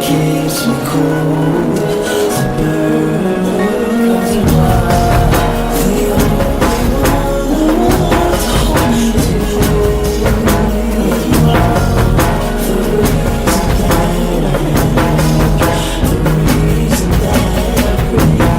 Keeps me cool. The bird of the wild, the only one who wants to hold me to you. The reason that I am, the reason that I breathe.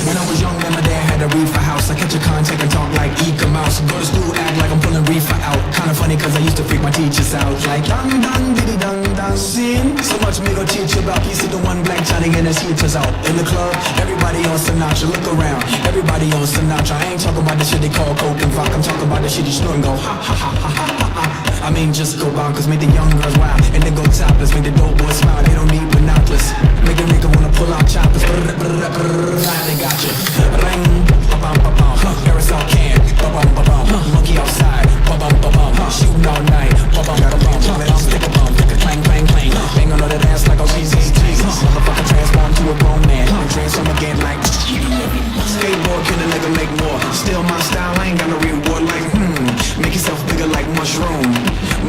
When I was young, man, my dad had a reefer house. I catch a contact and talk like Eka Mouse. Go to school, act like I'm pulling reefer out. Kinda funny cause I used to freak my teachers out. Like dun dun diddy dun dun. Sin. So much me go teach you about. You see the one black Johnny and his heaters out. In the club, everybody on Sinatra. Look around, everybody on Sinatra. I ain't talking about the shit they call coke and vodka. I'm talking about the shit you snort and go ha ha ha ha ha ha. I mean just go bonkers, make the young girls wild. And then go topless, make the dope boys smile. They don't need binoculars. Make a nigga wanna pull out choppers. They got you. Ring, ba-bum, ba-bum. Aerosol can, ba-bum, ba-bum. Monkey outside, ba-bum, ba-bum. Shooting all night, ba-bum, ba-bum. Let 'em stick a bum, clang, clang, clang. Bang on that ass like a GZG. Motherfucker transform to a grown man. And transform again like skateboard, can a nigga make more? Still my style, I ain't got no reward like make yourself bigger like mushroom.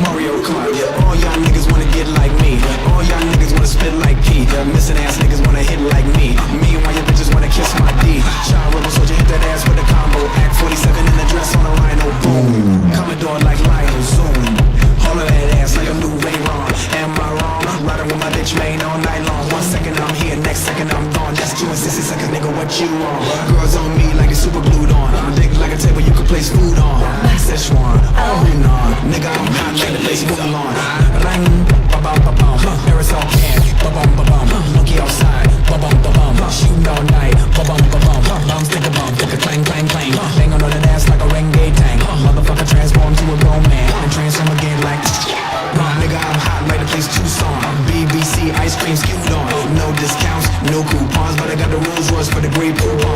Mario Kart, yeah, all y'all niggas wanna get like me. All y'all niggas wanna spit like P. Missing ass niggas wanna hit like me. Me and why your bitches wanna kiss my D. Child rebel soldier hit that ass with a combo. Act 47 in the dress on a rhino, boom. Commodore like Lionel, zoom. All of that ass like a new Ray-Ron. Am I wrong? Riding with my bitch main all night long. 1 second I'm here, next second I'm gone. That's 2 and 60 seconds, nigga, what you want? Girls on me like it's super glued on. I'm big like a table you can place food on. Szechuan, Renan, nigga I'm hot like the place moving on. Ring, ba-bum, ba-bum, aerosol can, ba-bum, ba-bum. Monkey outside, ba-bum, ba-bum. Shooting all night, ba-bum, ba-bum. Bums take a bump, take a clang, clang, clang. Bang on that ass like a Renegade tank. Motherfucker transform to a grown man and transform again like nigga I'm hot like the place Tucson. BBC ice cream skewed on. No discounts, no coupons, but I got the Rolls Royce for the great poop.